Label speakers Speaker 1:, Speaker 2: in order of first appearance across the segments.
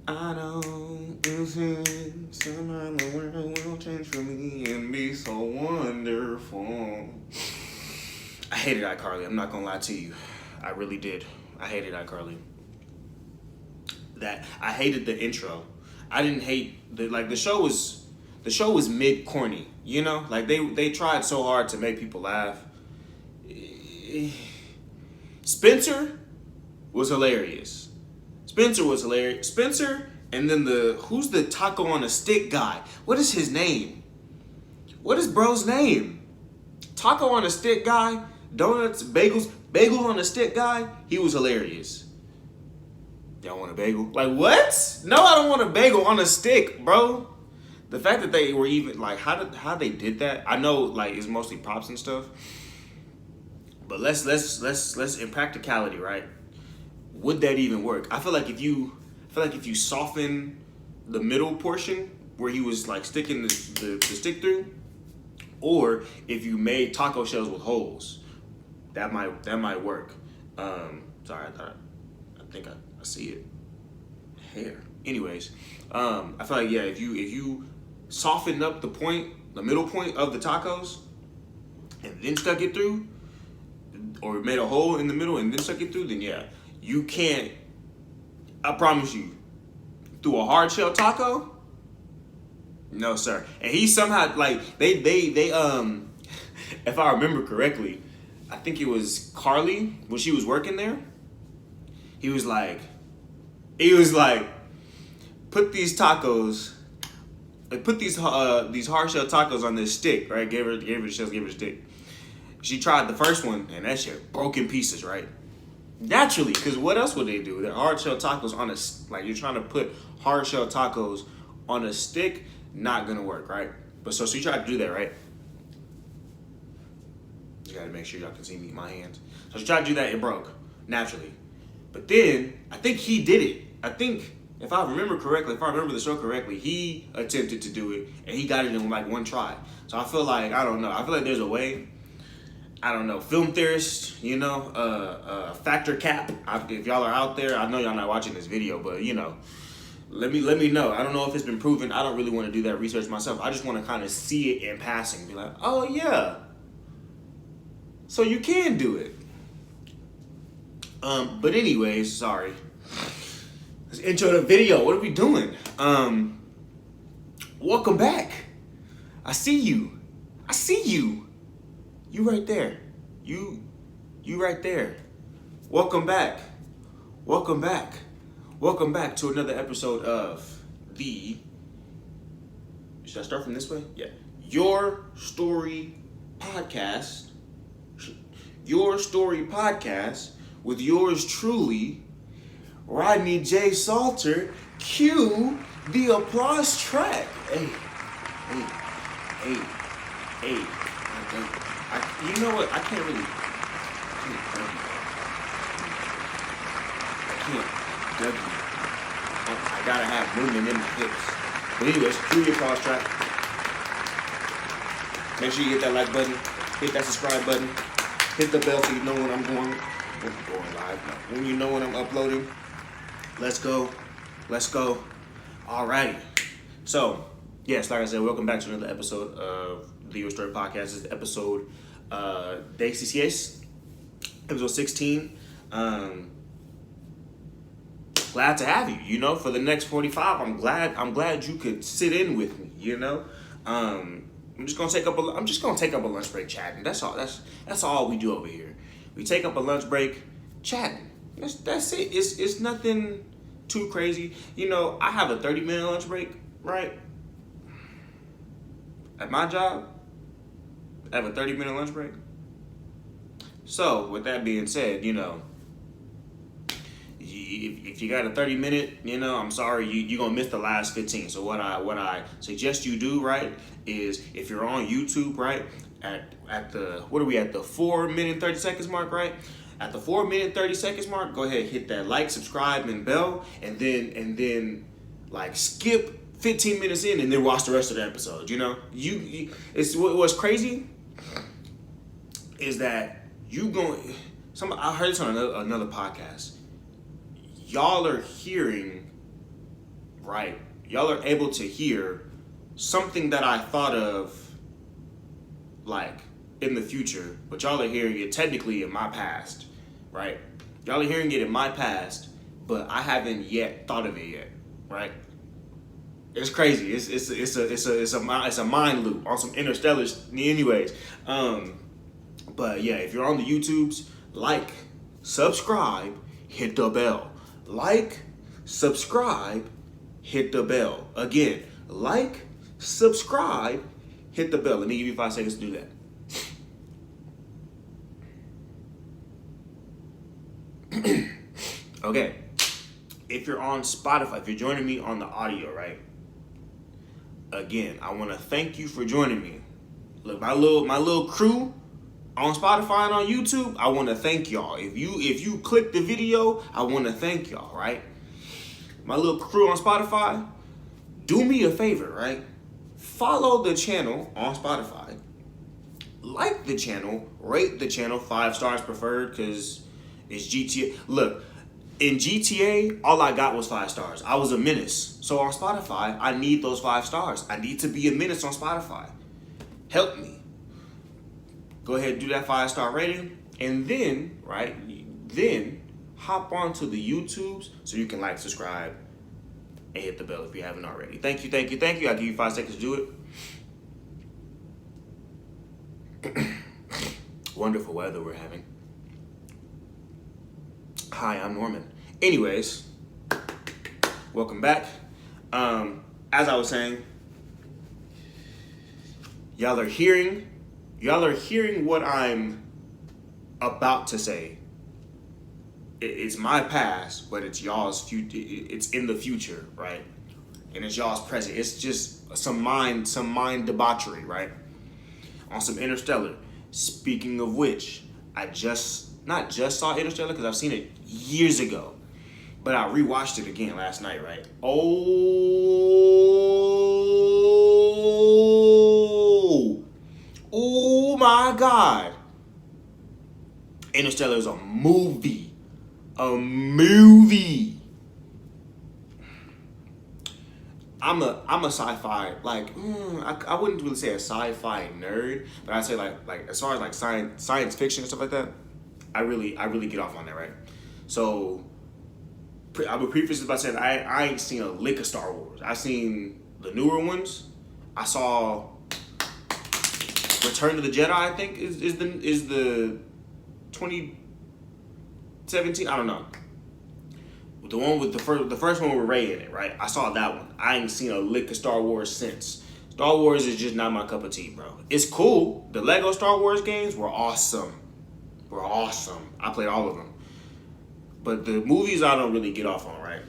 Speaker 1: I know somehow the world will change for me and be so wonderful. I hated Icarly. I'm not gonna lie to you. I really did. I hated Icarly. I hated the intro. I didn't hate the show was mid corny. You know, like they tried so hard to make people laugh. Spencer was hilarious. Spencer, and then who's the taco on a stick guy? What is his name? What is bro's name? Taco on a stick guy, donuts, bagel on a stick guy. He was hilarious. Y'all want a bagel? Like what? No, I don't want a bagel on a stick, bro. The fact that they were even like how they did that, I know like it's mostly props and stuff. But let's in practicality, right? Would that even work? I feel like if you soften the middle portion where he was like sticking the stick through, or if you made taco shells with holes, that might work. Sorry, I think I see it. Hair. Anyways, I feel like yeah, if you softened up the middle point of the tacos, and then stuck it through, or made a hole in the middle and then stuck it through, then yeah, you can't. I promise you, through a hard shell taco, no sir. And he somehow like they if I remember correctly, I think it was Carly when she was working there. He was like, put these tacos, like put these hard shell tacos on this stick, right? Gave her the shells, gave her the stick. She tried the first one and that shit broke in pieces, right? Naturally, because what else would they do? They're hard shell tacos on like you're trying to put hard shell tacos on a stick, not gonna work, right? But so she tried to do that, right? You gotta make sure y'all can see my hands. So she tried to do that, it broke, naturally. But then, I think he did it. I think, if I remember the show correctly, he attempted to do it, and he got it in like one try. So I feel like, I don't know, I feel like there's a way. I don't know, film theorists, you know, factor cap. If y'all are out there, I know y'all not watching this video, but you know, let me know. I don't know if it's been proven. I don't really want to do that research myself. I just want to kind of see it in passing, be like, oh yeah, so you can do it. But anyways, sorry. Let's intro the video. What are we doing? Welcome back. I see you. You right there. You right there. Welcome back. Welcome back to another episode of the... Should I start from this way? Yeah. Your Story Podcast. Your Story Podcast with yours truly, Rodney J. Salter. Cue the applause track. Hey. You know what? I can't W. I gotta have movement in my hips. But anyways, cue the applause track. Make sure you hit that like button, hit that subscribe button, hit the bell so you know when I'm going live. No, when you know when I'm uploading. Let's go. Alrighty. So, yes, like I said, welcome back to another episode of the Your Story Podcast. This is episode de 16, episode 16. Glad to have you. You know, for the next 45, I'm glad you could sit in with me. You know, I'm just gonna take up a lunch break chatting. That's all we do over here. We take up a lunch break chatting. That's it. It's nothing too crazy. You know, I have a 30-minute lunch break, right? At my job, I have a 30-minute lunch break. So, with that being said, you know, if you got a 30-minute, you know, I'm sorry, you're going to miss the last 15. So what I suggest you do, right, is if you're on YouTube, right, at the, what are we at, the 4-minute 30 seconds mark, right? At the 4-minute 30 seconds mark, go ahead, hit that like, subscribe, and bell, and then like skip 15 minutes in and then watch the rest of the episode. You know, it's what's crazy is that I heard this on another podcast. Y'all are hearing right? Y'all are able to hear something that I thought of like in the future, but y'all are hearing it technically in my past, right? Y'all are hearing it in my past, but I haven't yet thought of it yet, right? It's crazy. It's a mind loop on some interstellar. Anyways, but yeah, if you're on the YouTubes, like, subscribe, hit the bell. Like, subscribe, hit the bell. Again, like, subscribe, hit the bell. Let me give you 5 seconds to do that. Okay. If you're on Spotify, if you're joining me on the audio, right? Again, I want to thank you for joining me. Look, my little crew on Spotify and on YouTube, I want to thank y'all. If you click the video, I want to thank y'all, right? My little crew on Spotify, do me a favor, right? Follow the channel on Spotify. Like the channel, rate the channel 5 stars preferred, because it's GTA. Look, in GTA, all I got was 5 stars. I was a menace. So on Spotify, I need those 5 stars. I need to be a menace on Spotify. Help me. Go ahead and do that 5-star rating. And then, right, then hop onto the YouTubes so you can like, subscribe, and hit the bell if you haven't already. Thank you, thank you, thank you. I'll give you 5 seconds to do it. Wonderful weather we're having. Hi, I'm Norman. Anyways, welcome back. As I was saying, y'all are hearing what I'm about to say. It's my past, but it's y'all's future. It's in the future, right? And it's y'all's present. It's just some mind debauchery, right? On some Interstellar. Speaking of which, I not just saw Interstellar because I've seen it years ago, but I rewatched it again last night, right? Oh my God. Interstellar is a movie. I'm a sci-fi, like, I wouldn't really say a sci-fi nerd, but I'd say like as far as like science fiction and stuff like that, I really get off on that, right? So I would preface this by saying I ain't seen a lick of Star Wars. I seen the newer ones. I saw Return of the Jedi, I think is the 2017. I don't know. The one with the first one with Rey in it, right? I saw that one. I ain't seen a lick of Star Wars since. Star Wars is just not my cup of tea, bro. It's cool. The Lego Star Wars games were awesome. I played all of them. But the movies I don't really get off on, right?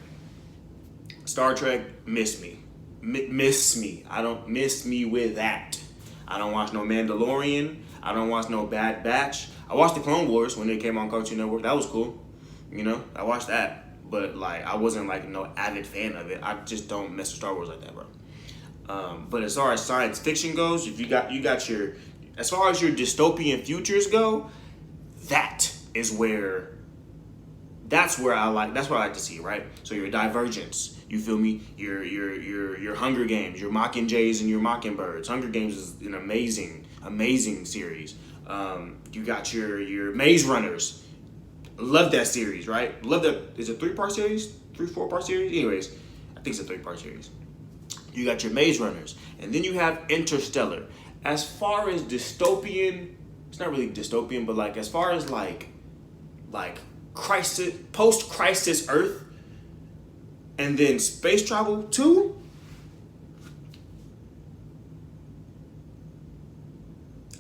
Speaker 1: Star Trek, miss me. Miss me. I don't miss me with that. I don't watch no Mandalorian. I don't watch no Bad Batch. I watched the Clone Wars when they came on Cartoon Network. That was cool. You know, I watched that. But like, I wasn't like no avid fan of it. I just don't mess with Star Wars like that, bro. But as far as science fiction goes, if you got your, as far as your dystopian futures go, that's where I like to see, right? So your Divergence, you feel me? Your Hunger Games, your Mockingjays and your Mockingbirds. Hunger Games is an amazing series. You got your Maze Runners. Love that series, right? Love that. Is it 3-part series? 4-part series? Anyways, I think it's a 3-part series. You got your Maze Runners. And then you have Interstellar. As far as dystopian, it's not really dystopian, but like as far as like crisis, post-crisis Earth, and then space travel too.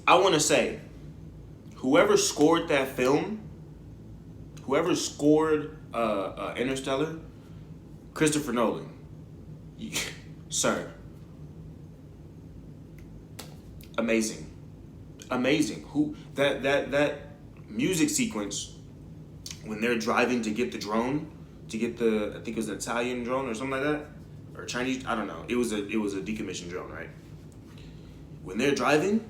Speaker 1: I want to say, whoever scored that film, whoever scored Interstellar, Christopher Nolan, sir, amazing. Who that music sequence when they're driving to get the drone, to get the, I think it was an Italian drone or something like that, or Chinese, I don't know. It was a decommissioned drone, right? When they're driving,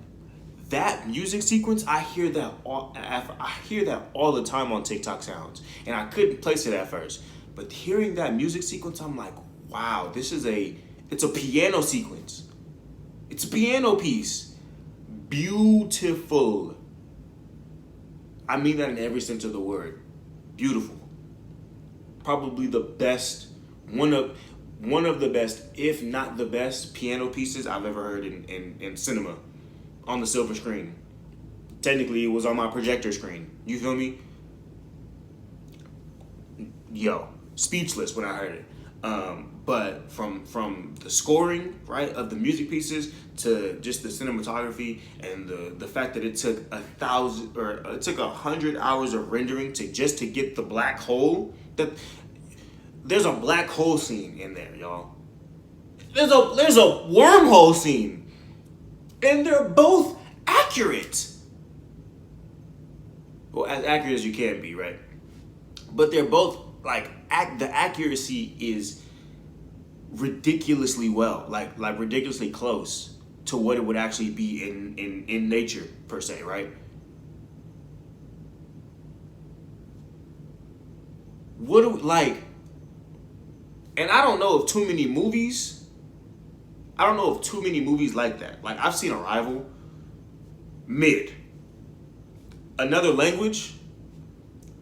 Speaker 1: that music sequence, I hear that all the time on TikTok sounds, and I couldn't place it at first. But hearing that music sequence, I'm like, wow, it's a piano sequence. It's a piano piece. Beautiful. I mean that in every sense of the word. Beautiful. Probably the best, one of the best, if not the best, piano pieces I've ever heard in cinema on the silver screen. Technically, it was on my projector screen. You feel me? Yo, speechless when I heard it. But from the scoring, right, of the music pieces to just the cinematography and the fact that it took 100 hours of rendering to get the black hole. There's a black hole scene in there, y'all. There's a wormhole scene, and they're both accurate. Well, as accurate as you can be, right? But they're both like the accuracy is ridiculously well, like ridiculously close to what it would actually be in nature per se, right? What do like? And I don't know of too many movies. I don't know of too many movies like that. Like I've seen Arrival, mid. Another Language,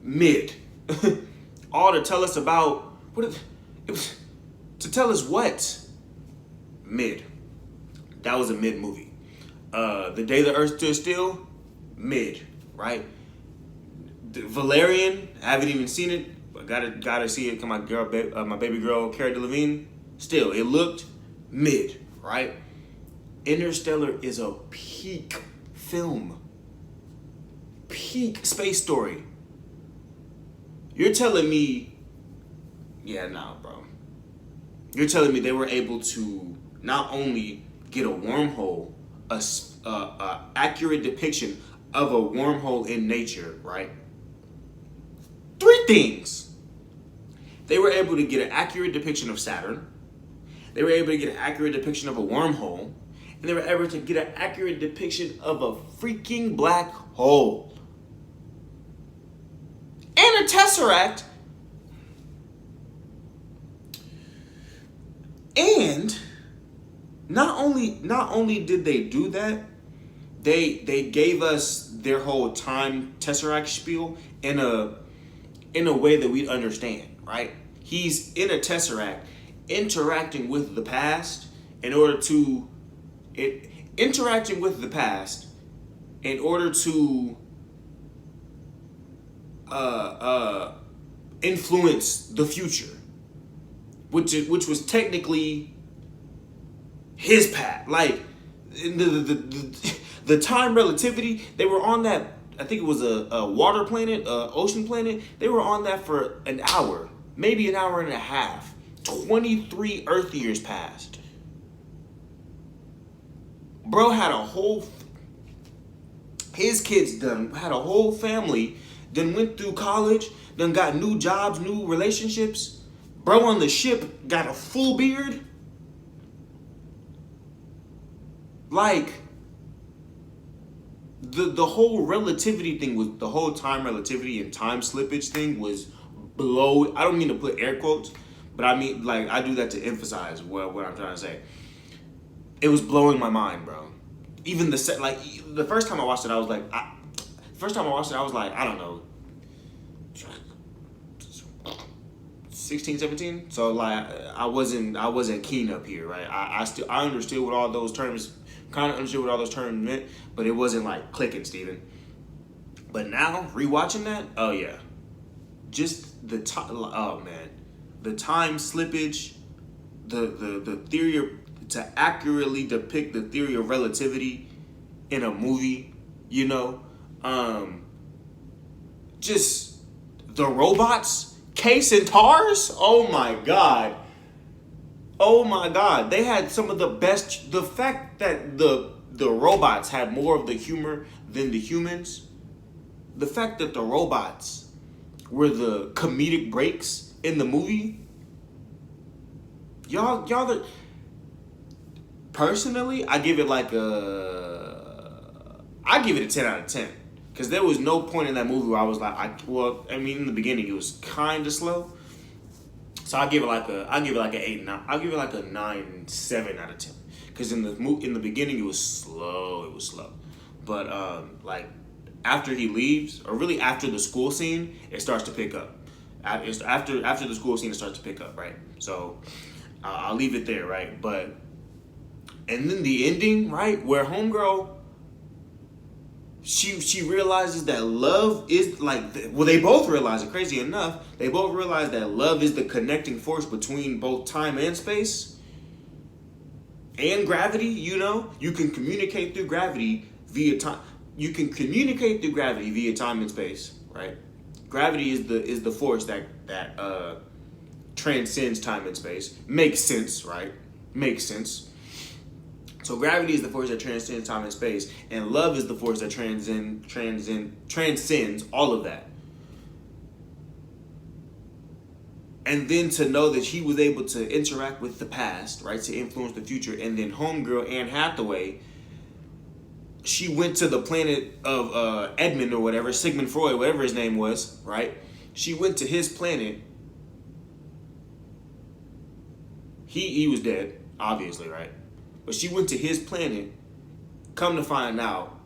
Speaker 1: mid. All to tell us about to tell us what? Mid. That was a mid movie. The Day the Earth Stood Still, mid, right? Valerian, I haven't even seen it, but gotta see it. My baby girl, Cara Delevingne, still, it looked mid, right? Interstellar is a peak film. Peak space story. You're telling me, yeah, nah, bro. You're telling me they were able to not only get a wormhole, a accurate depiction of a wormhole in nature, right? 3 things. They were able to get an accurate depiction of Saturn. They were able to get an accurate depiction of a wormhole. And they were able to get an accurate depiction of a freaking black hole. And a tesseract. And not only did they do that, they gave us their whole time tesseract spiel in a way that we'd understand, right? He's in a tesseract interacting with the past in order to influence the future, which was technically his path. Like the time relativity, they were on that. I think it was a water planet, ocean planet. They were on that for an hour, maybe an hour and a half. 23 Earth years passed. Bro had his kids had a whole family, then went through college, then got new jobs, new relationships. Bro on the ship got a full beard. Like, the whole relativity thing was, the whole time relativity and time slippage thing was I don't mean to put air quotes, but I mean, like, I do that to emphasize what I'm trying to say. It was blowing my mind, bro. Even the first time I watched it, I was like, I don't know, 16, 17. So like, I wasn't keen up here, right? I understood what all those terms, kind of understood what all those terms meant, but it wasn't like clicking, Steven. But now, rewatching that, oh yeah. Just the time, oh man. The time slippage, the theory to accurately depict the theory of relativity in a movie, you know, just the robots, K Centaurs. Oh my god, they had some of the best. The fact that the robots had more of the humor than the humans, the fact that the robots were the comedic breaks in the movie. Y'all personally, I give it a 10 out of 10. Because there was no point in that movie where I was like, in the beginning it was kind of slow. So I'll give it like an 8, 9. I'll give it like a 9.7 out of 10. Because in the beginning it was slow. But like after he leaves, or really after the school scene, it starts to pick up. It's after the school scene, it starts to pick up, right? So I'll leave it there, right? But and then the ending, right, where homegirl, she realizes that love is like, well, they both realize it. Crazy enough, they both realize that love is the connecting force between both time and space and gravity. You know, you can communicate through gravity via time. You can communicate through gravity via time and space, right? Gravity is the force that transcends time and space. Makes sense, right? Makes sense. So gravity is the force that transcends time and space, and love is the force that transcends all of that. And then to know that he was able to interact with the past, right, to influence the future, and then homegirl Anne Hathaway, she went to the planet of Edmund or whatever, Sigmund Freud, whatever his name was, right? She went to his planet. He was dead, obviously, right? But she went to his planet. Come to find out,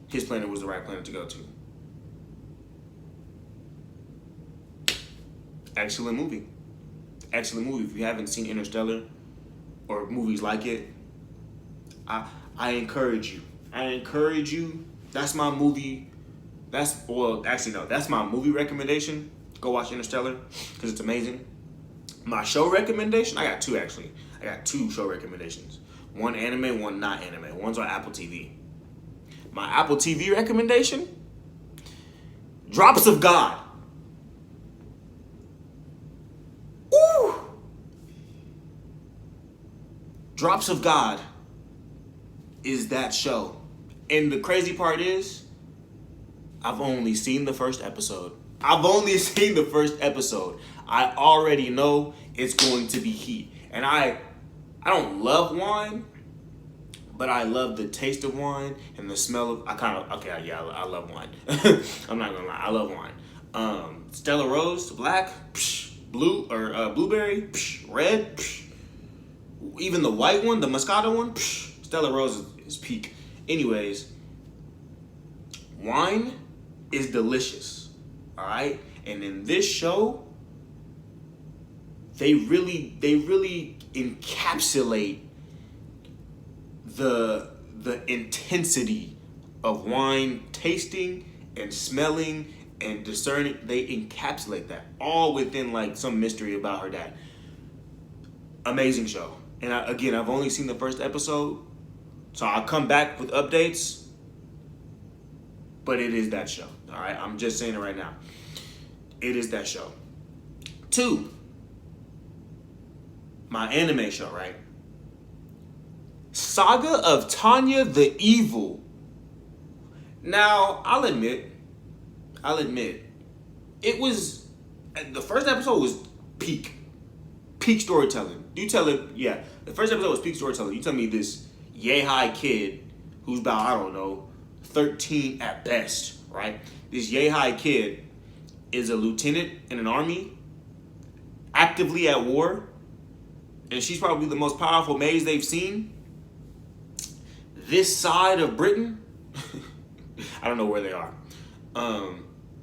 Speaker 1: his planet was the right planet to go to. Excellent movie. Excellent movie. If you haven't seen Interstellar or movies like it, I encourage you. That's my movie. That's my movie recommendation. Go watch Interstellar because it's amazing. My show recommendation, I got two actually. I got two show recommendations. One anime, one not anime. One's on Apple TV. My Apple TV recommendation, Drops of God. Ooh! Drops of God is that show. And the crazy part is, I've only seen the first episode. I already know it's going to be heat. And I don't love wine, but I love the taste of wine and the smell of. I love wine. I'm not gonna lie, I love wine. Stella Rose, black, blue or blueberry, red, even the white one, the Moscato one, Stella Rose is peak. Anyways, wine is delicious, all right? And in this show, they really encapsulate the intensity of wine tasting and smelling and discerning. They encapsulate that all within like some mystery about her dad. Amazing show. And I've only seen the first episode, so I'll come back with updates. But it is that show. All right, I'm just saying it right now. It is that show. 2, my anime show, right? Saga of Tanya the Evil. Now, I'll admit, it was, the first episode was peak storytelling. You tell it, yeah, the first episode was peak storytelling. You tell me this yay-high kid who's about, I don't know, 13 at best, right? This yay-high kid is a lieutenant in an army, actively at war, and she's probably the most powerful mage they've seen. This side of Britain, I don't know where they are,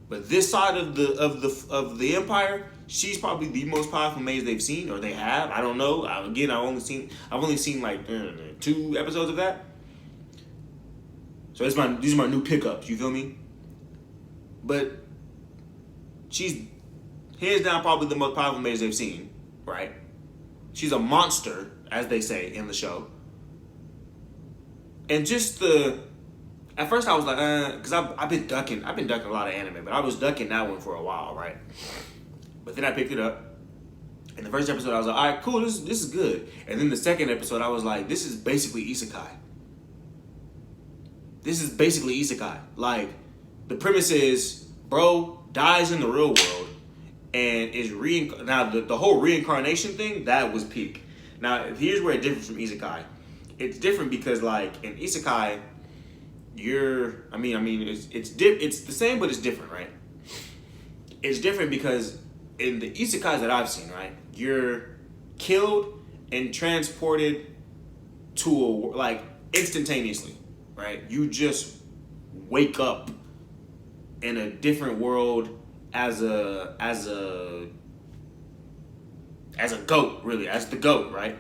Speaker 1: but this side of the empire, she's probably the most powerful mage they've seen, or they have. I don't know. Again, I've only seen like 2 episodes of that. So these are my new pickups. You feel me? But she's hands down probably the most powerful mage they've seen, right? She's a monster, as they say in the show. And just at first I was like, because I've been ducking a lot of anime, but I was ducking that one for a while, right? But then I picked it up. In the first episode, I was like, all right, cool, this is good. And then the second episode, I was like, this is basically isekai. Like, the premise is, bro dies in the real world and is now the whole reincarnation thing, that was peak. Now, here's where it differs from isekai. It's different because, like, in isekai, it's the same, but it's different, right? It's different because in the isekais that I've seen, right, you're killed and transported to like instantaneously, right? You just wake up in a different world as a goat, really, as the goat, right?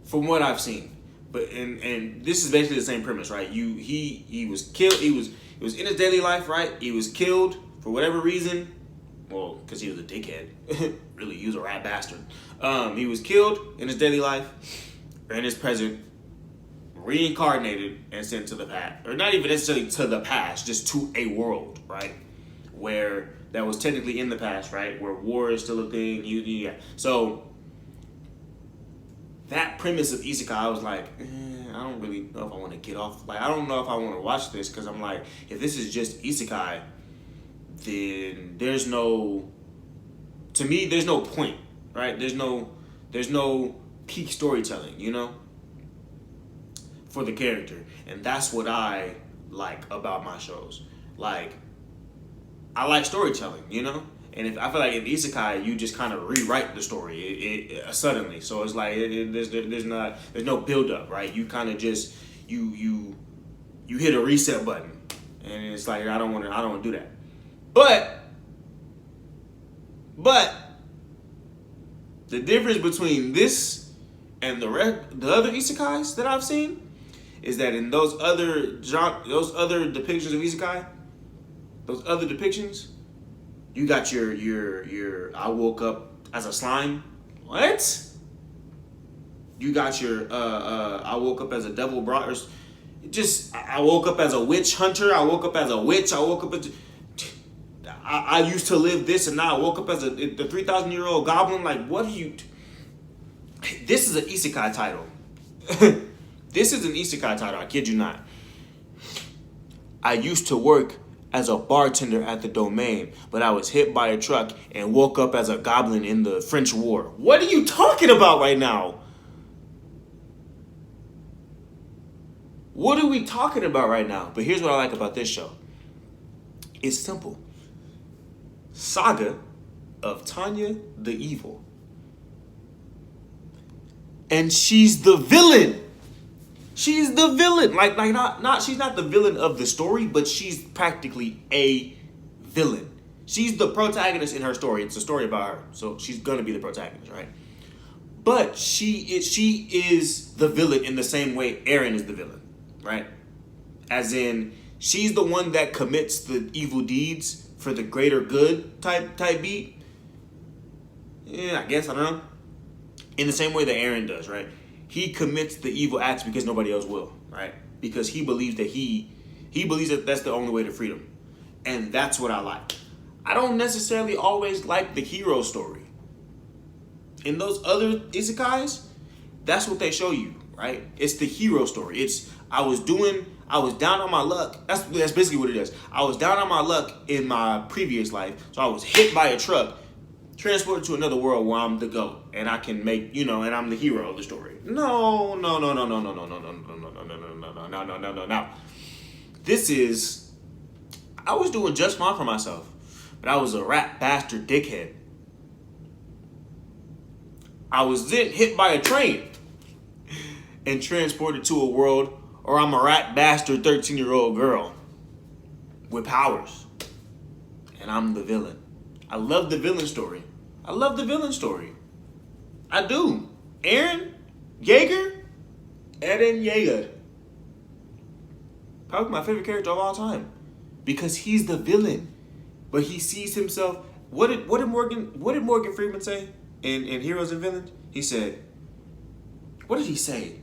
Speaker 1: From what I've seen. But and this is basically the same premise, right? He was killed. He was in his daily life, right? He was killed for whatever reason. Well, because he was a dickhead. Really, he was a rat bastard. He was killed in his daily life, or in his present, reincarnated and sent to the past, or not even necessarily to the past, just to a world, right? Where that was technically in the past, right? Where war is still a thing. Yeah. So that premise of isekai, I was like, I don't really know if I want to get off. Like, I don't know if I want to watch this, because I'm like, if this is just isekai, then there's no point, right? There's no peak storytelling, you know, for the character. And that's what I like about my shows. Like, I like storytelling, you know? And if I feel like in isekai, you just kind of rewrite the story suddenly. So it's like there's no build up, right? You kind of just you hit a reset button, and it's like I don't want to do that. But the difference between this and the other isekais that I've seen is that in those other depictions of isekai, those other depictions, you got your I woke up as a slime. What? You got your I woke up as a devil brought, just I woke up as a witch hunter. I woke up as a witch. I woke up as I used to live this, and now I woke up as the 3,000-year-old goblin. Like, what do you? This is an isekai title. This is an isekai title. I kid you not. I used to work as a bartender at the Domain, but I was hit by a truck and woke up as a goblin in the French War. What are you talking about right now? What are we talking about right now? But here's what I like about this show. It's simple. Saga of Tanya the Evil. And she's the villain. She's the villain. Like not she's not the villain of the story, but she's practically a villain. She's the protagonist in her story. It's a story about her. So she's gonna be the protagonist, right? But she is the villain in the same way Eren is the villain, right? As in, she's the one that commits the evil deeds for the greater good type beat. Yeah, I guess, I don't know. In the same way that Eren does, right? He commits the evil acts because nobody else will, right? Because he believes that he believes that that's the only way to freedom. And that's what I like. I don't necessarily always like the hero story. In those other isekais, that's what they show you, right? It's the hero story. It's I was down on my luck. That's basically what it is. I was down on my luck in my previous life, so I was hit by a truck, transported to another world where I'm the GOAT, and I can make, and I'm the hero of the story. No. This is, I was doing just fine for myself, but I was a rat bastard dickhead. I was then hit by a train and transported to a world or I'm a rat bastard 13-year-old girl with powers. And I'm the villain. I love the villain story. I do. Eren Yeager. Probably my favorite character of all time. Because he's the villain. But he sees himself. What did Morgan Freeman say in Heroes and Villains? He said, what did he say?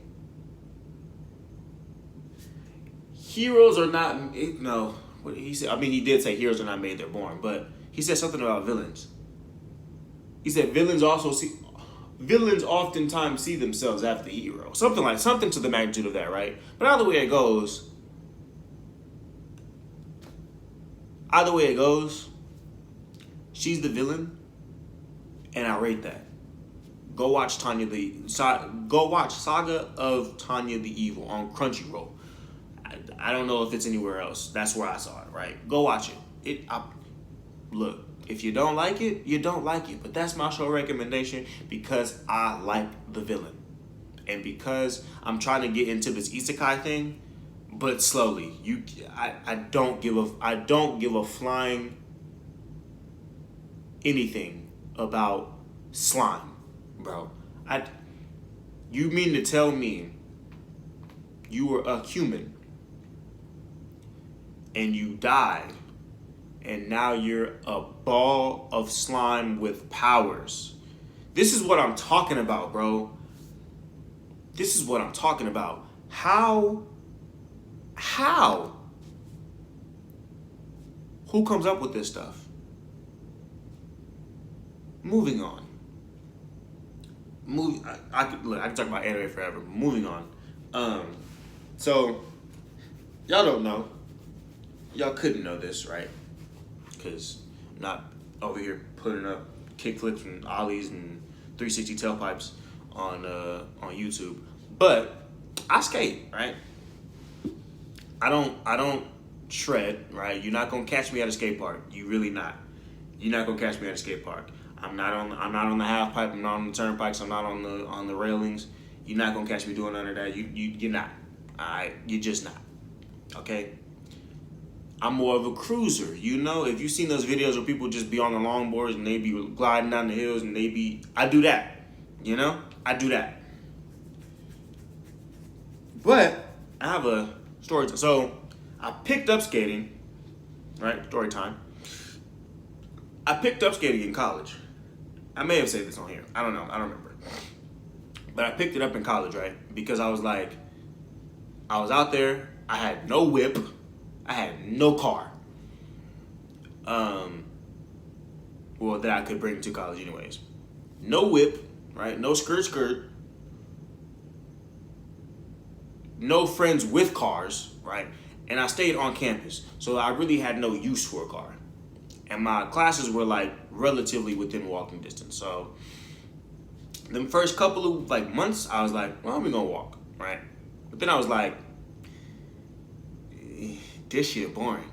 Speaker 1: Heroes are not, no, what he said, I mean, he did say heroes are not made, they're born, but he said something about villains. He said villains oftentimes see themselves as the hero. Something to the magnitude of that, right? But either way it goes, she's the villain, and I rate that. Go watch Saga of Tanya the Evil on Crunchyroll. I don't know if it's anywhere else. That's where I saw it, right? Go watch it. Look, If you don't like it, you don't like it. But that's my show recommendation because I like the villain. And because I'm trying to get into this isekai thing, but slowly. I don't give a flying anything about slime, bro. You mean to tell me you were a human and you died and now you're a ball of slime with powers? This is what I'm talking about, bro. This is what I'm talking about. How? Who comes up with this stuff? Moving on. I can talk about anime forever. Moving on. So y'all don't know. Y'all couldn't know this, right? Because I'm not over here putting up kickflips and ollies and 360 tailpipes on YouTube. But I skate, right? I don't shred, right? You're not gonna catch me at a skate park. You really not. You're not gonna catch me at a skate park. I'm not on the half pipe. I'm not on the turnpikes. I'm not on the railings. You're not gonna catch me doing none of that. You're not. Alright, you're just not. Okay. I'm more of a cruiser. You know, if you've seen those videos where people just be on the longboards and they be gliding down the hills and I do that. You know, I do that. But I have a story. So I picked up skating. Right, story time. I picked up skating in college. I may have said this on here. I don't know. I don't remember. But I picked it up in college, right? Because I was out there. I had no whip. I had no car. Well, that I could bring to college anyways. No whip, right? No skirt. No friends with cars, right? And I stayed on campus. So I really had no use for a car. And my classes were like relatively within walking distance. So the first couple of like months, I was like, well, we're gonna walk, right? But then I was like, this shit boring.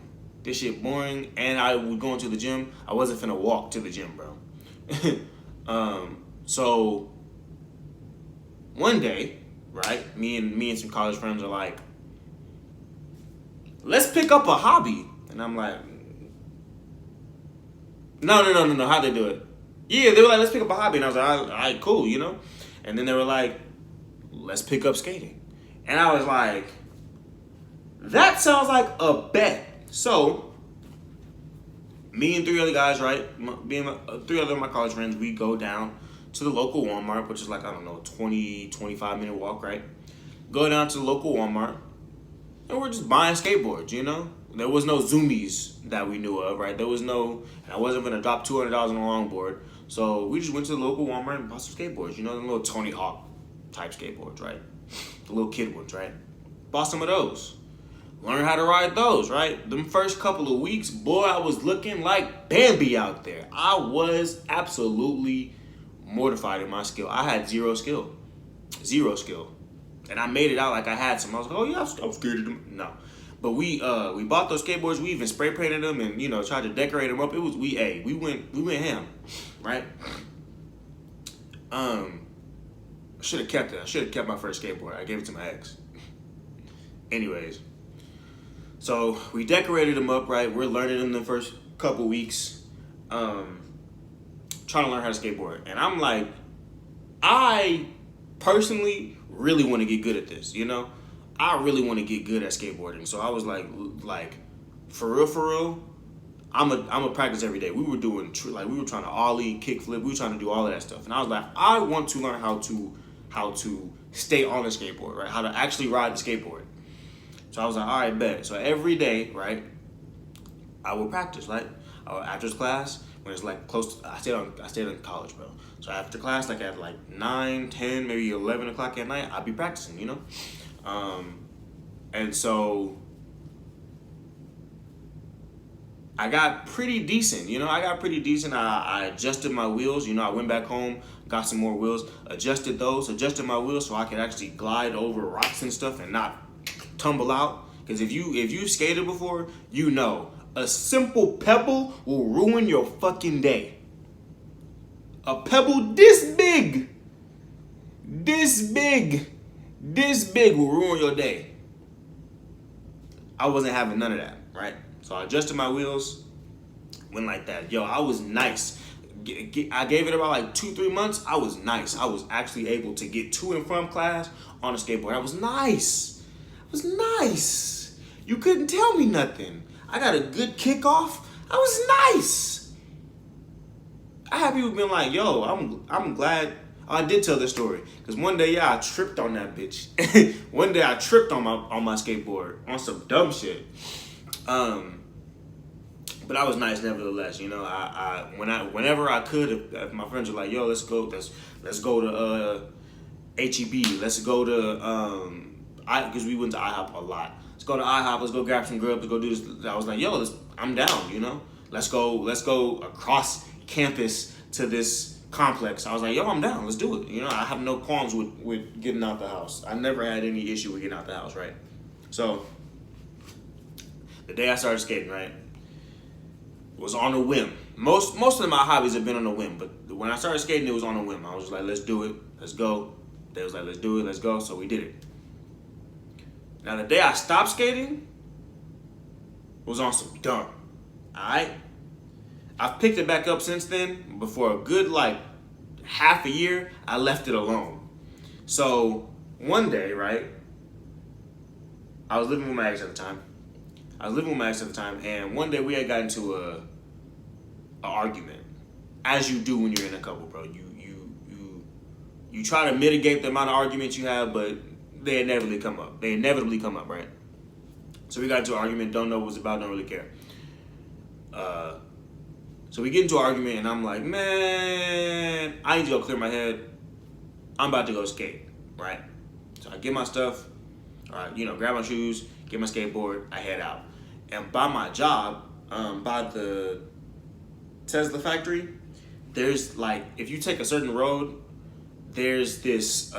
Speaker 1: This shit boring. And I was going to the gym. I wasn't finna walk to the gym, bro. So one day, right, me and some college friends are like, let's pick up a hobby. And I'm like, no. How'd they do it? Yeah, they were like, let's pick up a hobby. And I was like, all right, cool, you know? And then they were like, let's pick up skating. And I was like, that sounds like a bet. So, me and three other guys, right? Three other of my college friends, we go down to the local Walmart, which is like, I don't know, 20, 25-minute walk, right? Go down to the local Walmart, and we're just buying skateboards, you know? There was no Zoomies that we knew of, right? There was no, I wasn't gonna drop $200 on a longboard. So we just went to the local Walmart and bought some skateboards, you know, the little Tony Hawk type skateboards, right? The little kid ones, right? Bought some of those. Learn how to ride those, right? Them first couple of weeks, boy, I was looking like Bambi out there. I was absolutely mortified in my skill. I had zero skill. And I made it out like I had some. I was like, oh yeah, I'm scared of them. No. But we bought those skateboards. We even spray painted them and, you know, tried to decorate them up. It was, we went ham, right? I should have kept it. I should have kept my first skateboard. I gave it to my ex. Anyways, so we decorated them up, right? We're learning them the first couple weeks, trying to learn how to skateboard. And I'm like, I personally really want to get good at this, you know? I really want to get good at skateboarding. So I was like, for real, I'm a practice every day. We were doing, we were trying to ollie, kickflip. We were trying to do all of that stuff. And I was like, I want to learn how to stay on the skateboard, right? How to actually ride the skateboard. So I was like, all right, bet. So every day, right, I would practice, right? After class, when it's like close to, I stayed in college, bro. So after class, like at like 9, 10, maybe 11 o'clock at night, I'd be practicing, you know? And so I got pretty decent, you know? I adjusted my wheels, you know? I went back home, got some more wheels, adjusted my wheels so I could actually glide over rocks and stuff and not tumble out. Because if you skated before, you know A simple pebble will ruin your fucking day. A pebble this big will ruin your day. I wasn't having none of that, right? So I adjusted my wheels, went like that. Yo, I was nice. I gave it about like 2-3 months. I was nice. I was actually able to get to and from class on a skateboard. I was nice. You couldn't tell me nothing. I got a good kickoff. I was nice. I had people being like, yo, I'm glad. I did tell this story because one day, I tripped on that bitch. One day I tripped on my skateboard on some dumb shit. But I was nice nevertheless. You know, whenever I could, if my friends were like, yo, let's go to HEB. Let's go to because we went to IHOP a lot. Let's go to IHOP. Let's go grab some grub. Let's go do this. I was like, yo, I'm down. You know, let's go across campus to this complex. I was like, yo, I'm down. Let's do it. You know, I have no qualms with getting out the house. I never had any issue with getting out the house, right? So the day I started skating, right, was on a whim. Most of my hobbies have been on a whim, but when I started skating, it was on a whim. I was just like, let's do it. Let's go. They was like, let's do it. Let's go. So we did it. Now, the day I stopped skating was on some dumb. All right? I've picked it back up since then, but for a good, like, half a year, I left it alone. So, one day, right, I was living with my ex at the time. And one day we had gotten into a argument, as you do when you're in a couple, bro. You try to mitigate the amount of arguments you have, but they inevitably come up, right? So we got into an argument, don't know what it was about, don't really care. So we get into an argument, and I'm like, man, I need to go clear my head. I'm about to go skate, right? So I get my stuff, grab my shoes, get my skateboard, I head out. And by my job, by the Tesla factory, there's like, if you take a certain road, there's this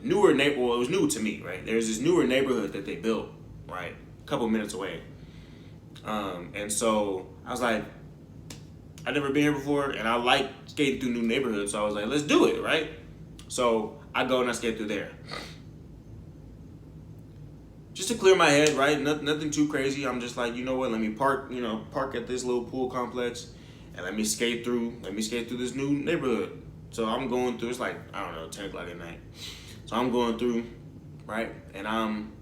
Speaker 1: newer neighborhood. Well, it was new to me, right? There's this newer neighborhood that they built, right? A couple minutes away. And so I was like, I've never been here before, and I like skating through new neighborhoods, so I was like, let's do it, right? So I go and I skate through there. Just to clear my head, right? Nothing too crazy. I'm just like, you know what? Let me park at this little pool complex, and let me skate through this new neighborhood. So I'm going through. It's like, I don't know, 10 o'clock at night. So I'm going through, right? And I'm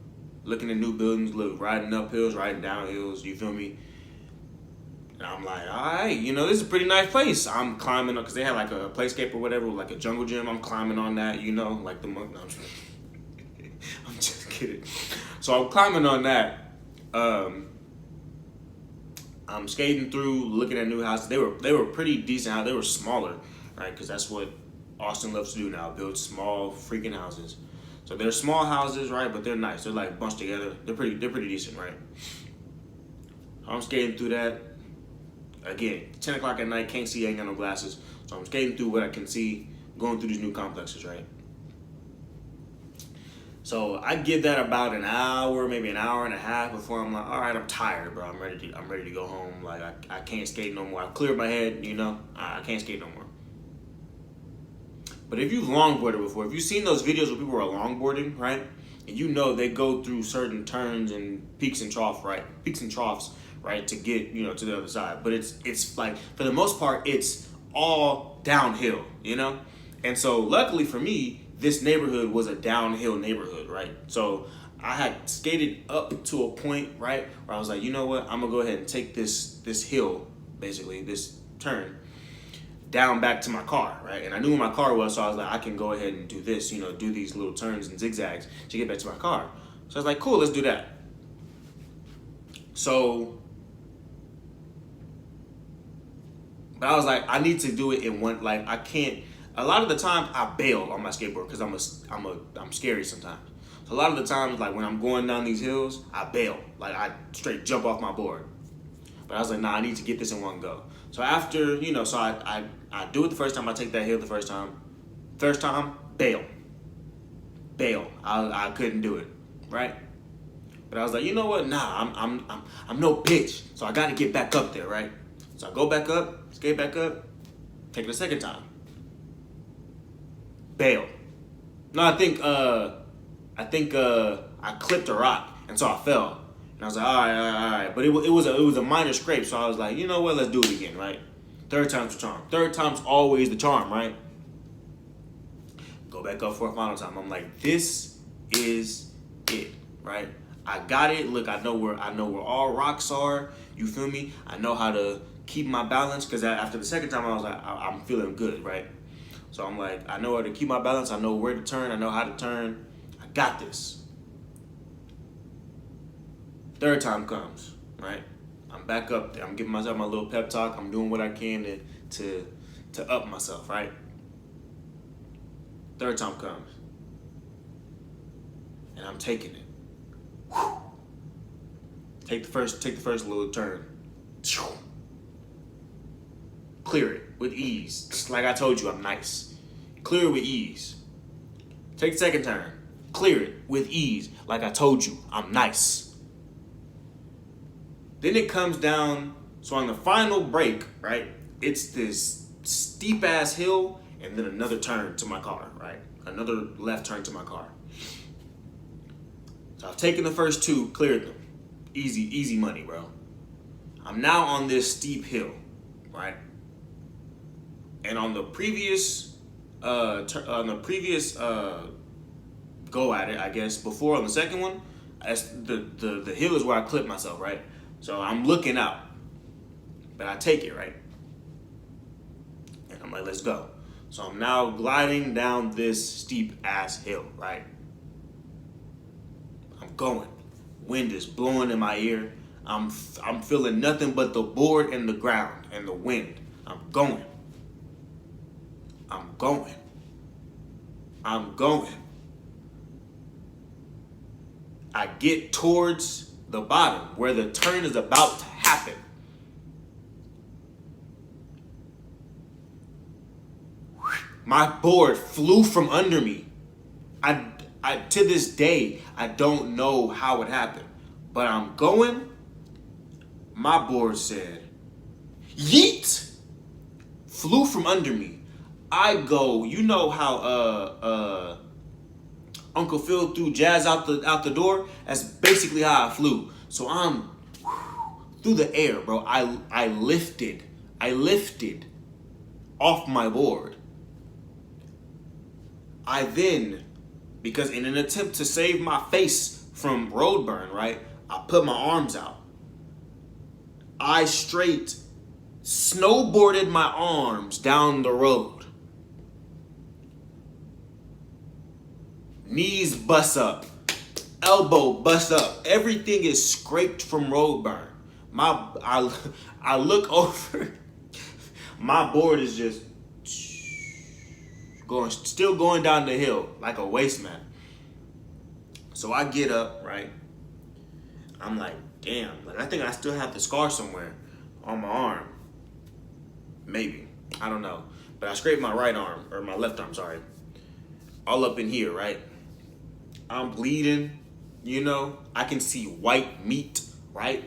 Speaker 1: looking at new buildings, riding up hills, riding down hills. You feel me? And I'm like, all right, this is a pretty nice place. I'm climbing up because they had like a playscape or whatever, like a jungle gym. I'm climbing on that, like the monk. No, I'm just kidding. So I'm climbing on that. I'm skating through, looking at new houses. They were pretty decent. They were smaller, right? Because that's what Austin loves to do now, build small freaking houses. So they're small houses, right? But they're nice. They're like bunched together. They're pretty decent, right? I'm skating through that. Again, 10 o'clock at night, can't see, ain't got no glasses. So I'm skating through what I can see, going through these new complexes, right? So I give that about an hour, maybe an hour and a half before I'm like, all right, I'm tired, bro. I'm ready to go home. Like, I can't skate no more. I've cleared my head, I can't skate no more. But if you've longboarded before, if you've seen those videos where people are longboarding, right? And they go through certain turns and peaks and troughs, right, to get, to the other side. But it's like, for the most part, it's all downhill, And so luckily for me, this neighborhood was a downhill neighborhood, right? So I had skated up to a point, right, where I was like, you know what? I'm gonna go ahead and take this hill, basically, this turn, down back to my car, right? And I knew where my car was, so I was like, I can go ahead and do this, do these little turns and zigzags to get back to my car. So I was like, cool, let's do that. So, but I was like, I need to do it in one, like, I can't. A lot of the time, I bail on my skateboard because I'm scary sometimes. So a lot of the times, like when I'm going down these hills, I bail. Like I straight jump off my board. But I was like, nah, I need to get this in one go. So after, so I do it the first time. I take that hill the first time. First time, bail. I couldn't do it, right? But I was like, you know what? Nah, I'm no bitch. So I got to get back up there, right? So I go back up, skate back up, take it a second time. Bail. No, I think I clipped a rock, and so I fell. And I was like, all right. But it was a minor scrape, so I was like, you know what? Let's do it again, right? Third time's the charm. Third time's always the charm, right? Go back up for a final time. I'm like, this is it, right? I got it. Look, I know where all rocks are. You feel me? I know how to keep my balance, because after the second time I was like, I'm feeling good, right? So I'm like, I know how to keep my balance. I know where to turn. I know how to turn. I got this. Third time comes, right? I'm back up there. I'm giving myself my little pep talk. I'm doing what I can to up myself, right? Third time comes, and I'm taking it. Whew. Take the first little turn. Clear it with ease. Just like I told you, I'm nice. Clear it with ease. Take the second turn. Clear it with ease. Like I told you, I'm nice. Then it comes down, so on the final break, right, it's this steep ass hill and then another turn to my car, right? Another left turn to my car. So I've taken the first two, cleared them. Easy money, bro. I'm now on this steep hill, right? And on the previous go at it, I guess, before on the second one, the hill is where I clipped myself, right? So I'm looking out, but I take it, right? And I'm like, let's go. So I'm now gliding down this steep ass hill, right? I'm going. Wind is blowing in my ear. I'm feeling nothing but the board and the ground and the wind. I'm going. I get towards the bottom where the turn is about to happen. My board flew from under me. I to this day, I don't know how it happened, but I'm going. My board said, yeet, flew from under me. I go, you know how Uncle Phil threw Jazz out the door? That's basically how I flew. So I'm through the air, bro. I lifted off my board. I then, because in an attempt to save my face from roadburn, right, I put my arms out. I straight snowboarded my arms down the road. Knees bust up, elbow bust up. Everything is scraped from roadburn. I look over. My board is just still going down the hill like a waste man. So I get up, right? I'm like, damn. Like, I think I still have the scar somewhere on my arm. Maybe. I don't know. But I scraped my right arm, or my left arm, sorry. All up in here, right? I'm bleeding, you know. I can see white meat, right?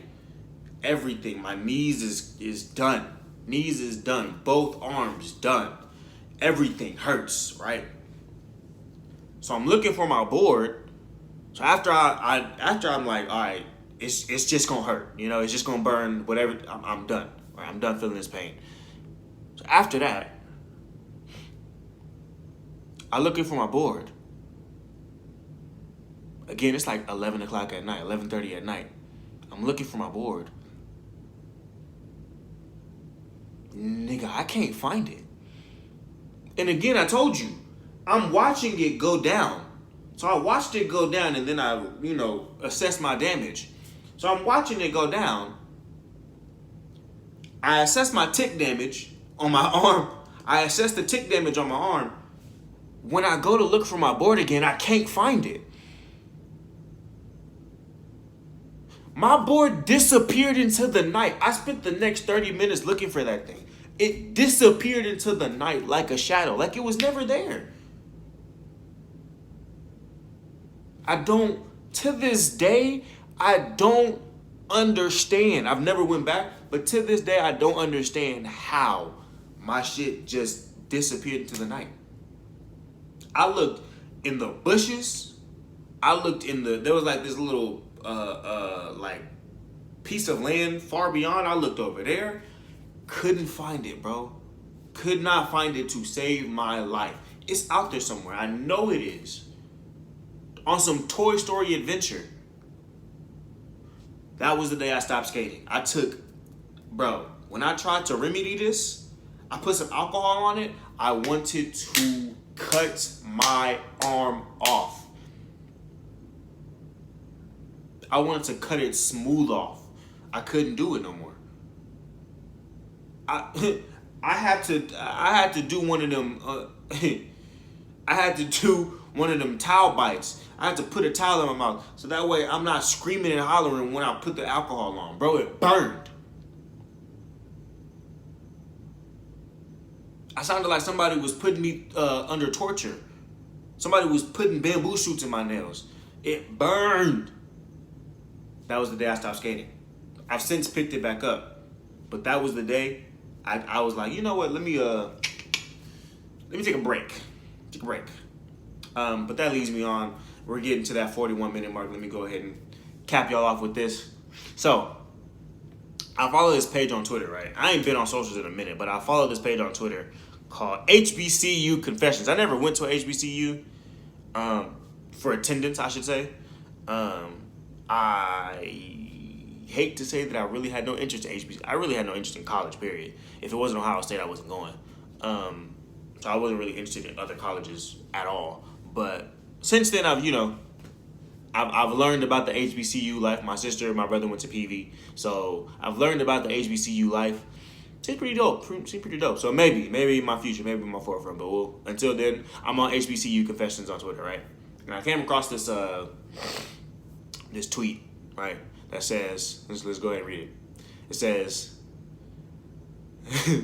Speaker 1: Everything. My knees is done. Knees is done. Both arms done. Everything hurts, right? So I'm looking for my board. So after I'm like, all right, it's just gonna hurt, you know. It's just gonna burn. Whatever. I'm done. Right? I'm done feeling this pain. So after that, I'm looking for my board. Again, it's like 11 o'clock at night, 11:30 at night. I'm looking for my board. Nigga, I can't find it. And again, I told you, I'm watching it go down. So I watched it go down, and then I, assessed my damage. So I'm watching it go down. I assess my tick damage on my arm. I assess the tick damage on my arm. When I go to look for my board again, I can't find it. My board disappeared into the night. I spent the next 30 minutes looking for that thing. It disappeared into the night like a shadow, like it was never there. To this day, I don't understand. I've never went back, but to this day, I don't understand how my shit just disappeared into the night. I looked in the bushes. I looked in there was like this little like piece of land far beyond. I looked over there, couldn't find it, bro. Could not find it to save my life. It's out there somewhere. I know it is. On some Toy Story adventure. That was the day I stopped skating. When I tried to remedy this, I put some alcohol on it. I wanted to cut my arm off. I wanted to cut it smooth off. I couldn't do it no more. I had to do one of them. I had to do one of them towel bites. I had to put a towel in my mouth so that way I'm not screaming and hollering when I put the alcohol on, bro. It burned. I sounded like somebody was putting me under torture. Somebody was putting bamboo shoots in my nails. It burned. That was the day I stopped skating. I've since picked it back up, but that was the day I was like, you know what? Let me take a break. But that leads me on. We're getting to that 41-minute mark. Let me go ahead and cap y'all off with this. So, I follow this page on Twitter, right? I ain't been on socials in a minute, but I follow this page on Twitter called HBCU Confessions. I never went to a HBCU for attendance, I should say. I hate to say that I really had no interest in HBCU. I really had no interest in college, period. If it wasn't Ohio State, I wasn't going. So I wasn't really interested in other colleges at all. But since then, I've learned about the HBCU life. My sister and my brother went to PV, so I've learned about the HBCU life. Seems pretty dope. So maybe in my future, maybe in my forefront. But until then, I'm on HBCU Confessions on Twitter, right? And I came across this this tweet, right, that says, let's go ahead and read it. It says,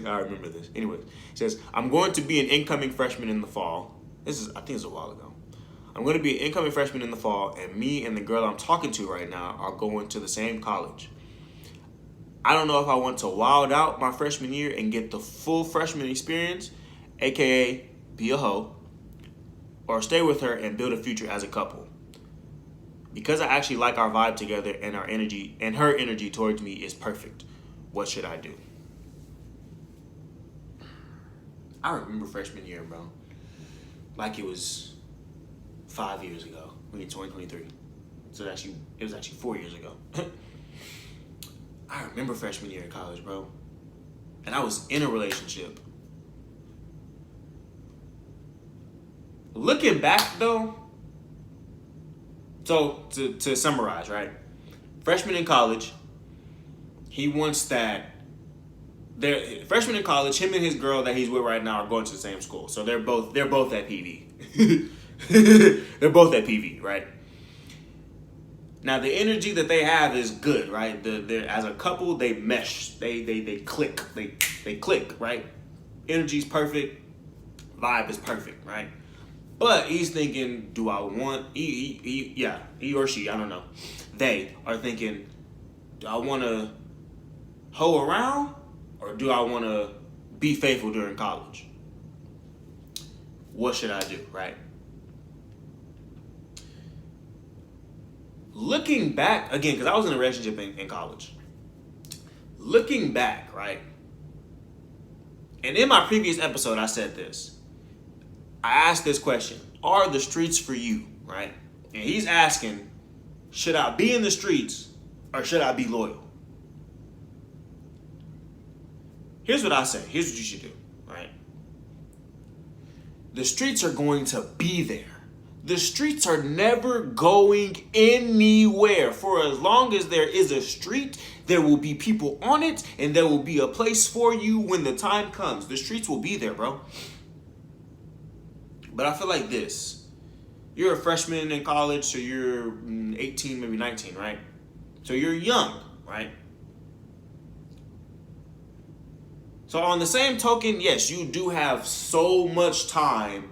Speaker 1: I remember this. Anyway, it says, I'm going to be an incoming freshman in the fall. I think it's a while ago. I'm going to be an incoming freshman in the fall, and me and the girl I'm talking to right now are going to the same college. I don't know if I want to wild out my freshman year and get the full freshman experience, aka be a hoe, or stay with her and build a future as a couple. Because I actually like our vibe together and our energy and her energy towards me is perfect. What should I do? I remember freshman year, bro. Like it was 5 years ago. We in 2023. So it was actually 4 years ago. I remember freshman year in college, bro. And I was in a relationship. Looking back, though, so to summarize, right? Freshman in college, he wants that. Freshman in college, him and his girl that he's with right now are going to the same school. So they're both at PV. They're both at PV, right? Now the energy that they have is good, right? As a couple, they mesh. They click. They click, right? Energy's perfect. Vibe is perfect, right? But he's thinking, do I want he or she, I don't know. They are thinking, do I want to hoe around or do I want to be faithful during college? What should I do, right? Looking back, again, because I was in a relationship in college. Looking back, right? And in my previous episode, I said this. I asked this question, are the streets for you, right? And he's asking, should I be in the streets or should I be loyal? Here's what I say. Here's what you should do, right? The streets are going to be there. The streets are never going anywhere. For as long as there is a street, there will be people on it and there will be a place for you when the time comes. The streets will be there, bro. But I feel like this. You're a freshman in college, so you're 18, maybe 19, right? So you're young, right? So on the same token, yes, you do have so much time.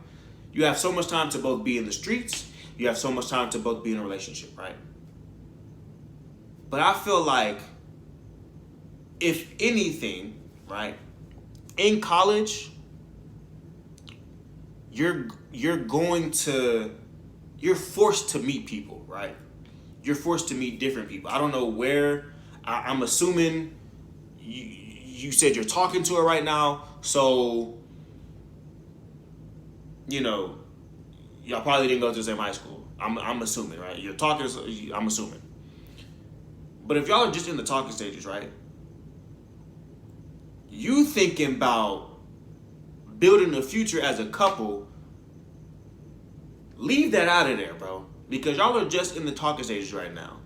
Speaker 1: You have so much time to both be in the streets. You have so much time to both be in a relationship, right? But I feel like, if anything, right, in college, you're forced to meet people, right? You're forced to meet different people. I don't know where. I'm assuming you said you're talking to her right now, so y'all probably didn't go to the same high school. I'm assuming, right? You're talking. I'm assuming. But if y'all are just in the talking stages, right? You thinking about building a future as a couple, leave that out of there, bro. Because y'all are just in the talking stages right now.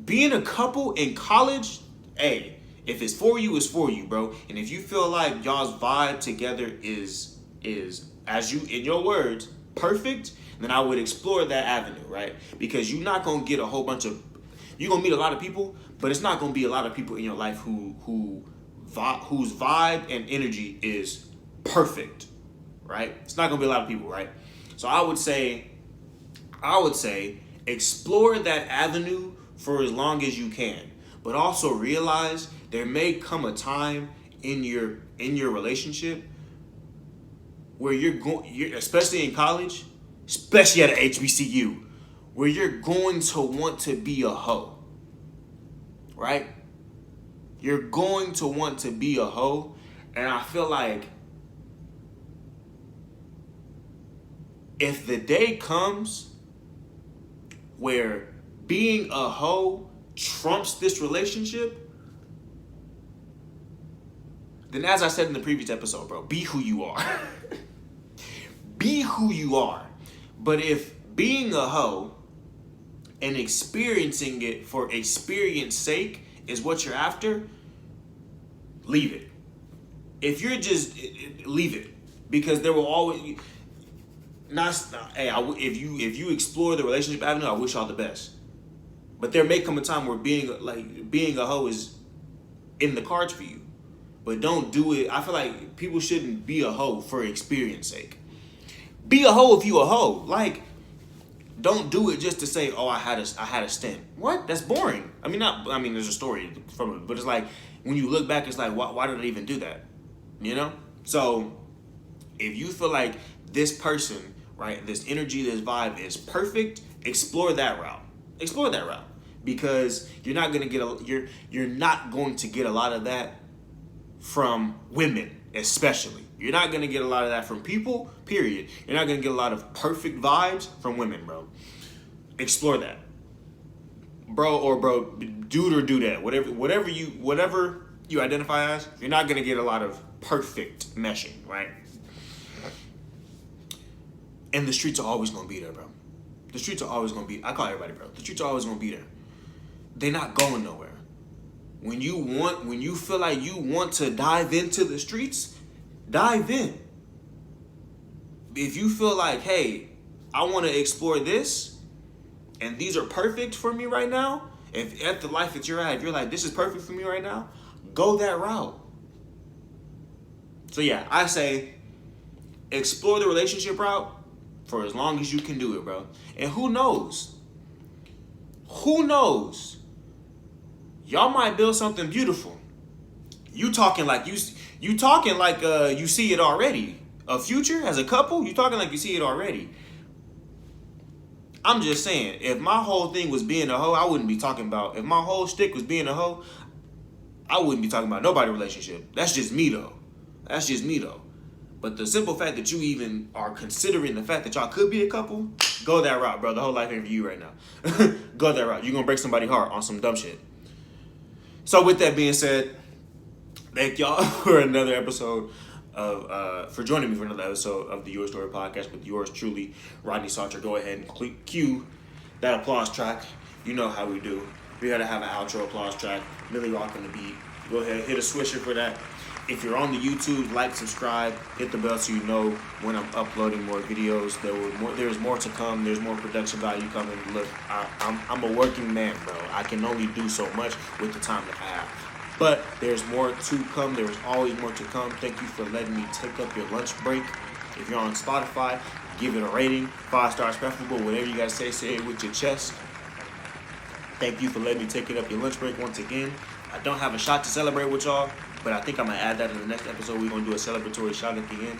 Speaker 1: Being a couple in college, hey, if it's for you, it's for you, bro. And if you feel like y'all's vibe together is as you, in your words, perfect, then I would explore that avenue, right? Because you're not gonna get a whole bunch of, you're gonna meet a lot of people, but it's not gonna be a lot of people in your life whose vibe and energy is perfect, right? It's not gonna be a lot of people, right? So I would say explore that avenue for as long as you can, but also realize there may come a time in your relationship where you're especially in college, especially at an HBCU, where you're going to want to be a hoe, right? You're going to want to be a hoe, and I feel like if the day comes where being a hoe trumps this relationship, then as I said in the previous episode, bro, be who you are. Be who you are. But if being a hoe and experiencing it for experience sake is what you're after, leave it. If you're just, leave it. Because there will always, if you explore the relationship avenue, I wish y'all the best. But there may come a time where being a hoe is in the cards for you. But don't do it. I feel like people shouldn't be a hoe for experience sake. Be a hoe if you a hoe. Like, don't do it just to say, oh, I had a stint. What? That's boring. There's a story from it, but it's like when you look back, it's like, why did I even do that? So if you feel like this person, right, this energy, this vibe is perfect, explore that route. Explore that route, because you're not going to get a lot of that from women, especially. You're not going to get a lot of that from people, period. You're not going to get a lot of perfect vibes from women, bro. Explore that. Bro, dude or do that. Whatever you identify as, you're not going to get a lot of perfect meshing, right? And the streets are always going to be there, bro. The streets are always going to be, I call everybody, bro. The streets are always going to be there. They're not going nowhere. When you feel like you want to dive into the streets, dive in. If you feel like, hey, I want to explore this, and these are perfect for me right now, if at the life that you're at, if you're like, this is perfect for me right now, go that route. So yeah, I say explore the relationship route for as long as you can do it, bro. And who knows? Y'all might build something beautiful. You talking like you see it already. A future as a couple, you talking like you see it already. I'm just saying, if my whole thing was being a hoe, I wouldn't be talking about, if my whole shtick was being a hoe, I wouldn't be talking about nobody's relationship. That's just me though. But the simple fact that you even are considering the fact that y'all could be a couple, go that route, bro. The whole life ain't for you right now. Go that route. You're gonna break somebody's heart on some dumb shit. So with that being said, thank y'all for another episode for joining me for another episode of the Your Story Podcast with yours truly, Rodney Sauter. Go ahead and cue that applause track. You know how we do. We gotta have an outro applause track. Really rocking the beat. Go ahead, hit a swisher for that. If you're on the YouTube, like, subscribe, hit the bell so you know when I'm uploading more videos. There's more to come. There's more production value coming. Look, I'm a working man, bro. I can only do so much with the time that I have. But there's more to come. There's always more to come. Thank you for letting me take up your lunch break. If you're on Spotify, give it a rating. 5 stars preferable. Whatever you guys say it with your chest. Thank you for letting me take it up your lunch break once again. I don't have a shot to celebrate with y'all, but I think I'm gonna add that in the next episode. We're gonna do a celebratory shot at the end.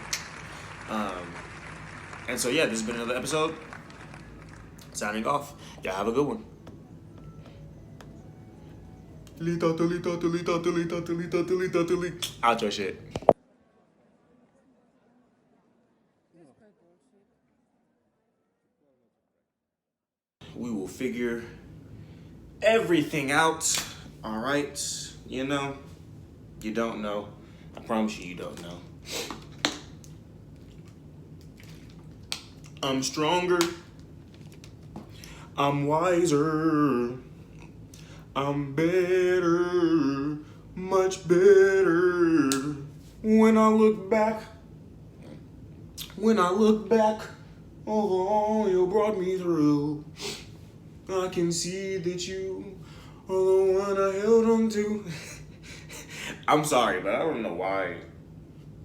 Speaker 1: And so yeah, this has been another episode. Signing off. Y'all have a good one. Outro shit. We will figure everything out. All right. You know, you don't know. I promise you don't know. I'm stronger. I'm wiser. I'm better. Much better. When I look back over all you brought me through, I can see that you are the one I held on to. I'm sorry, but I don't know why.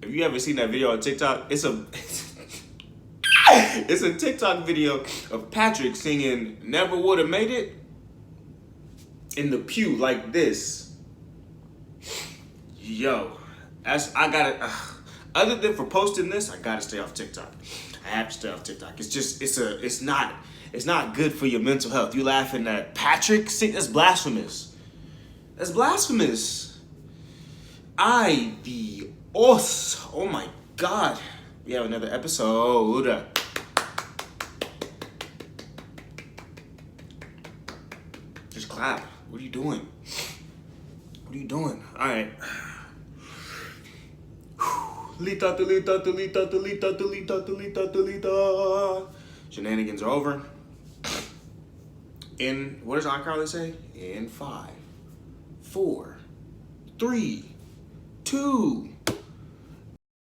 Speaker 1: If you ever seen that video on TikTok, it's a TikTok video of Patrick singing "Never Woulda Made It" in the pew like this. Yo, I gotta. Other than for posting this, I gotta stay off TikTok. I have to stay off TikTok. It's not good for your mental health. You laughing at Patrick sing? That's blasphemous. That's blasphemous. Oh my God. We have another episode. Just clap. What are you doing? What are you doing? All right. Shenanigans are over. What does Icarly say? In 5, 4, 3, 2,